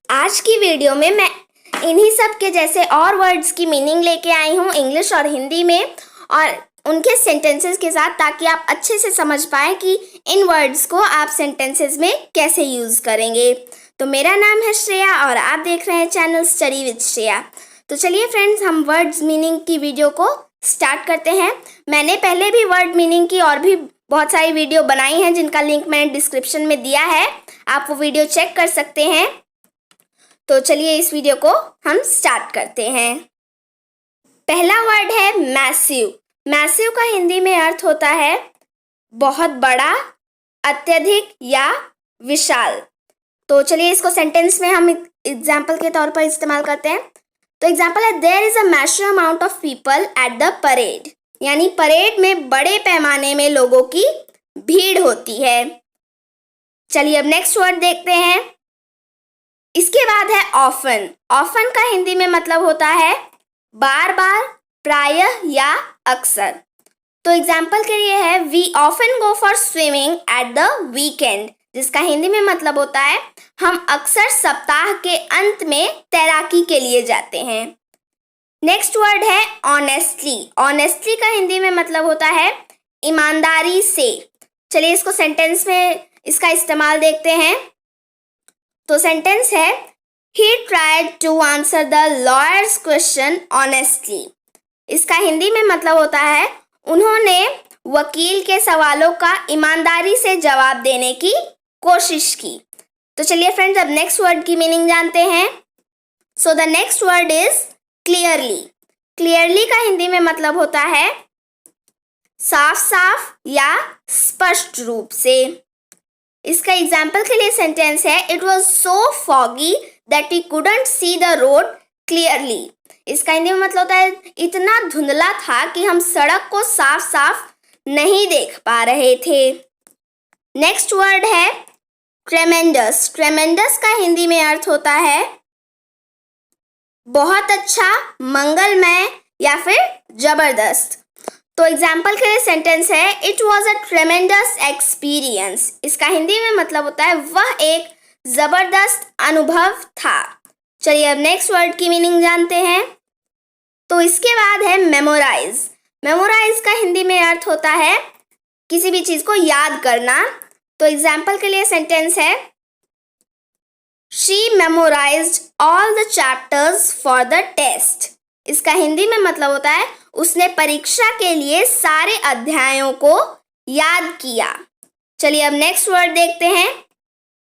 आज की वीडियो में मैं इन्हीं सब के जैसे और वर्ड्स की मीनिंग लेके आई हूँ इंग्लिश और हिंदी में, और उनके सेंटेंसेस के साथ, ताकि आप अच्छे से समझ पाएँ कि इन वर्ड्स को आप सेंटेंसेस में कैसे यूज़ करेंगे। तो मेरा नाम है श्रेया और आप देख रहे हैं चैनल स्टडी विद श्रेया। तो चलिए फ्रेंड्स, हम वर्ड्स मीनिंग की वीडियो को स्टार्ट करते हैं। मैंने पहले भी वर्ड मीनिंग की और भी बहुत सारी वीडियो बनाई हैं, जिनका लिंक मैंने डिस्क्रिप्शन में दिया है, आप वो वीडियो चेक कर सकते हैं। तो चलिए इस वीडियो को हम स्टार्ट करते हैं। पहला वर्ड है मैसिव। मैसिव का हिंदी में अर्थ होता है बहुत बड़ा, अत्यधिक या विशाल। तो चलिए इसको सेंटेंस में हम एग्जाम्पल के तौर पर इस्तेमाल करते हैं। तो एग्जाम्पल है, there is a massive amount of people at the parade. यानी परेड में बड़े पैमाने में लोगों की भीड़ होती है। चलिए अब नेक्स्ट वर्ड देखते हैं। इसके बाद है ऑफन। ऑफन का हिंदी में मतलब होता है बार बार, प्रायः या अक्सर। तो एग्जाम्पल के लिए है, we often go for swimming at the weekend, जिसका हिंदी में मतलब होता है हम अक्सर सप्ताह के अंत में तैराकी के लिए जाते हैं। नेक्स्ट वर्ड है ऑनेस्टली। ऑनेस्टली का हिंदी में मतलब होता है ईमानदारी से। चलिए इसको सेंटेंस में इसका इस्तेमाल देखते हैं। तो सेंटेंस है, he tried to answer the lawyer's question honestly। इसका हिंदी में मतलब होता है उन्होंने वकील के सवालों का ईमानदारी से जवाब देने की कोशिश की। तो चलिए फ्रेंड्स, अब नेक्स्ट वर्ड की मीनिंग जानते हैं। So the next word is clearly. Clearly का हिंदी में मतलब होता है साफ साफ या स्पष्ट रूप से। इसका एग्जाम्पल के लिए सेंटेंस है, it was so foggy that we couldn't see the road clearly. इसका हिंदी में मतलब होता है इतना धुंधला था कि हम सड़क को साफ साफ नहीं देख पा रहे थे। नेक्स्ट वर्ड है ट्रेमेंडस। ट्रेमेंडस का हिंदी में अर्थ होता है बहुत अच्छा, मंगलमय या फिर जबरदस्त। तो एग्जाम्पल के लिए सेंटेंस है, इट वॉज अ ट्रेमेंडस एक्सपीरियंस। इसका हिंदी में मतलब होता है वह एक जबरदस्त अनुभव था। चलिए अब नेक्स्ट वर्ड की मीनिंग जानते हैं। तो इसके बाद है मेमोराइज। मेमोराइज का हिंदी में अर्थ होता है किसी भी चीज को याद करना। तो एग्जाम्पल के लिए सेंटेंस है, she memorised all the chapters for the test. इसका हिंदी में मतलब होता है उसने परीक्षा के लिए सारे अध्यायों को याद किया। चलिए अब नेक्स्ट वर्ड देखते हैं।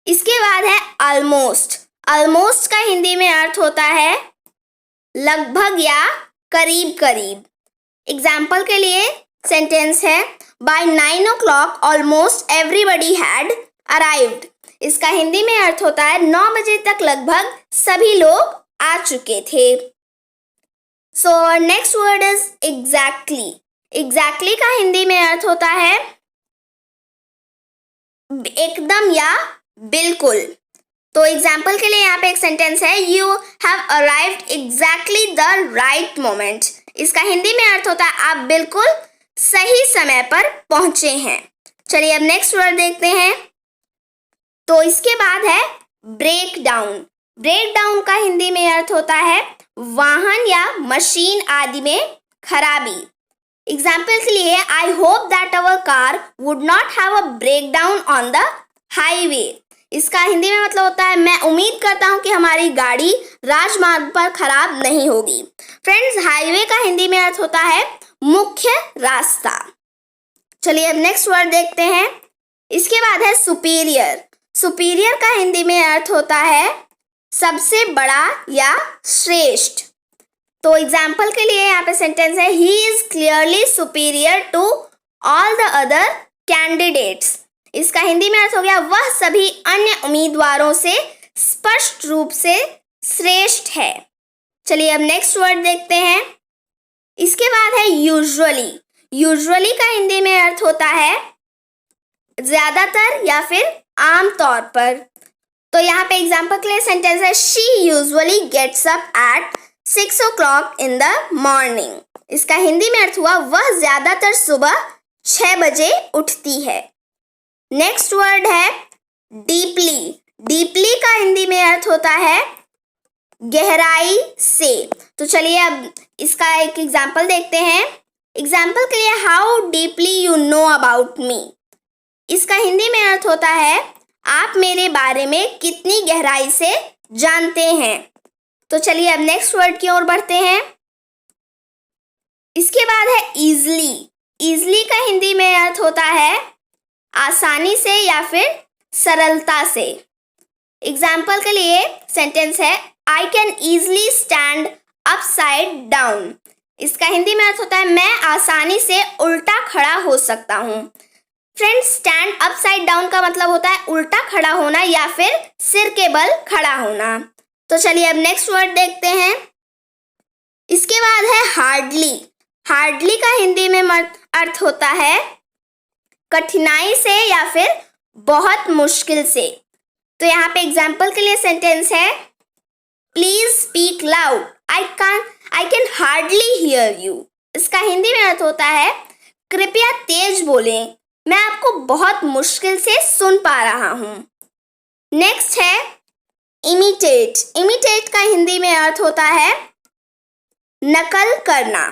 इसके बाद है ऑलमोस्ट। ऑलमोस्ट का हिंदी में अर्थ होता है लगभग या करीब करीब। एग्जाम्पल के लिए सेंटेंस है, by 9 o'clock almost everybody had arrived. इसका हिंदी में अर्थ होता है 9 बजे तक लगभग सभी लोग आ चुके थे। So next word is exactly. Exactly का हिंदी में अर्थ होता है एकदम या बिल्कुल। तो एग्जाम्पल के लिए यहाँ पे एक सेंटेंस है, you have arrived exactly the right moment. इसका हिंदी में अर्थ होता है आप बिल्कुल सही समय पर पहुंचे हैं। चलिए अब नेक्स्ट वर्ड देखते हैं। तो इसके बाद है ब्रेक डाउन। ब्रेक डाउन का हिंदी में अर्थ होता है वाहन या मशीन आदि में खराबी। एग्जाम्पल के लिए, I hope that our car would not have a breakdown on the highway. इसका हिंदी में मतलब होता है मैं उम्मीद करता हूं कि हमारी गाड़ी राजमार्ग पर खराब नहीं होगी। फ्रेंड्स, हाईवे का हिंदी में अर्थ होता है मुख्य रास्ता। चलिए अब नेक्स्ट वर्ड देखते हैं। इसके बाद है सुपीरियर। सुपीरियर का हिंदी में अर्थ होता है सबसे बड़ा या श्रेष्ठ। तो एग्जाम्पल के लिए यहाँ पे सेंटेंस है, he is clearly superior to all the other candidates. इसका हिंदी में अर्थ हो गया वह सभी अन्य उम्मीदवारों से स्पष्ट रूप से श्रेष्ठ है। चलिए अब नेक्स्ट वर्ड देखते हैं। इसके बाद है यूजुअली। यूजुअली का हिंदी में अर्थ होता है ज्यादातर या फिर आम तौर पर। तो यहाँ पे एग्जाम्पल के लिए सेंटेंस है, she usually gets up at 6 o'clock in the morning. इसका हिंदी में अर्थ हुआ वह ज्यादातर सुबह 6 बजे उठती है। नेक्स्ट वर्ड है डीपली। डीपली का हिंदी में अर्थ होता है गहराई से। तो चलिए अब इसका एक एग्जाम्पल देखते हैं। एग्जाम्पल के लिए, how deeply you know about me. इसका हिंदी में अर्थ होता है आप मेरे बारे में कितनी गहराई से जानते हैं। तो चलिए अब नेक्स्ट वर्ड की ओर बढ़ते हैं। इसके बाद है ईजली। ईजली का हिंदी में अर्थ होता है आसानी से या फिर सरलता से। एग्जाम्पल के लिए सेंटेंस है, I can easily stand upside down. इसका हिंदी में अर्थ होता है मैं आसानी से उल्टा खड़ा हो सकता हूँ। फ्रेंड्स, स्टैंड अपसाइड डाउन का मतलब होता है उल्टा खड़ा होना या फिर सिर के बल खड़ा होना। तो चलिए अब नेक्स्ट वर्ड देखते हैं। इसके बाद है हार्डली। हार्डली का हिंदी में अर्थ होता है कठिनाई से या फिर बहुत मुश्किल से। तो यहाँ पे एग्जाम्पल के लिए सेंटेंस है, please speak loud, I can hardly here you. इसका हिंदी में अर्थ होता है कृपया तेज बोलें, मैं आपको बहुत मुश्किल से सुन पा रहा हूँ। नेक्स्ट है इमिटेट। इमिटेट का हिंदी में अर्थ होता है नकल करना।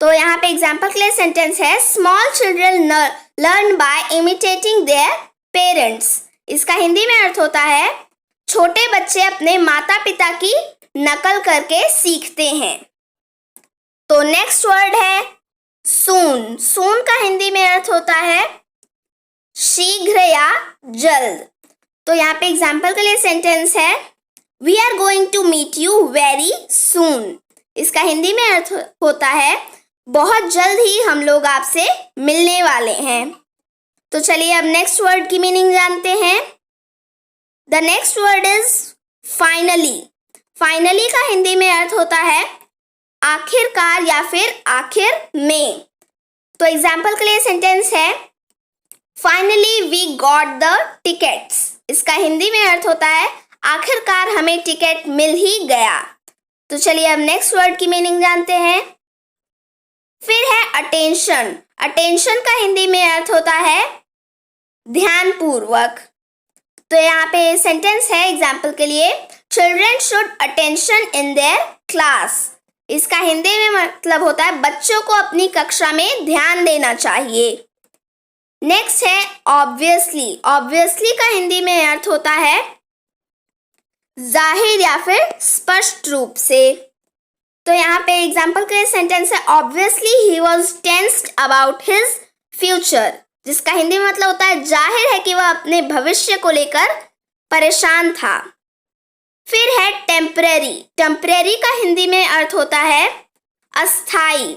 तो यहाँ पे एग्जाम्पल के लिए सेंटेंस है, small children learn by imitating their parents. इसका हिंदी में अर्थ होता है छोटे बच्चे अपने माता पिता की नकल करके सीखते हैं। तो नेक्स्ट वर्ड है सून। सून का हिंदी में अर्थ होता है शीघ्र या जल्द। तो यहाँ पे एग्जाम्पल के लिए सेंटेंस है, we are going to meet you very soon. इसका हिंदी में अर्थ होता है बहुत जल्द ही हम लोग आपसे मिलने वाले हैं। तो चलिए अब नेक्स्ट वर्ड की मीनिंग जानते हैं। The next word is finally. Finally का हिंदी में अर्थ होता है आखिरकार या फिर आखिर में। तो एग्जाम्पल के लिए सेंटेंस है, finally we got the tickets. इसका हिंदी में अर्थ होता है आखिरकार हमें टिकट मिल ही गया। तो चलिए अब नेक्स्ट वर्ड की मीनिंग जानते हैं। फिर है अटेंशन। अटेंशन का हिंदी में अर्थ होता है ध्यानपूर्वक। तो यहाँ पे सेंटेंस है एग्जाम्पल के लिए, children should attention in their class. इसका हिंदी में मतलब होता है बच्चों को अपनी कक्षा में ध्यान देना चाहिए। नेक्स्ट है ऑब्वियसली। ऑब्वियसली का हिंदी में अर्थ होता है जाहिर या फिर स्पष्ट रूप से। तो यहाँ पे एग्जाम्पल के लिए सेंटेंस है, obviously he was tensed about his future. जिसका हिंदी में मतलब होता है जाहिर है कि वह अपने भविष्य को लेकर परेशान था। फिर है टेम्परेरी। टेम्परेरी का हिंदी में अर्थ होता है अस्थाई।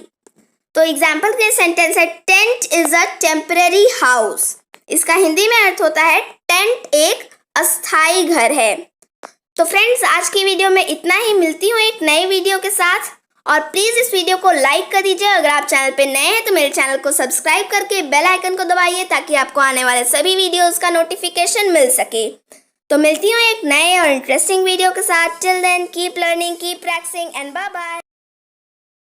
तो एग्जाम्पल के लिए सेंटेंस है, tent is a temporary house. इसका हिंदी में अर्थ होता है टेंट एक अस्थाई घर है। तो फ्रेंड्स, आज की वीडियो में इतना ही। मिलती हूँ एक नई वीडियो के साथ, और प्लीज़ इस वीडियो को लाइक कर दीजिए। अगर आप चैनल पे नए हैं तो मेरे चैनल को सब्सक्राइब करके बेल आइकन को दबाइए ताकि आपको आने वाले सभी वीडियोस का नोटिफिकेशन मिल सके। तो मिलती हूँ एक नए और इंटरेस्टिंग वीडियो के साथ। Till then keep learning, keep practising and bye bye.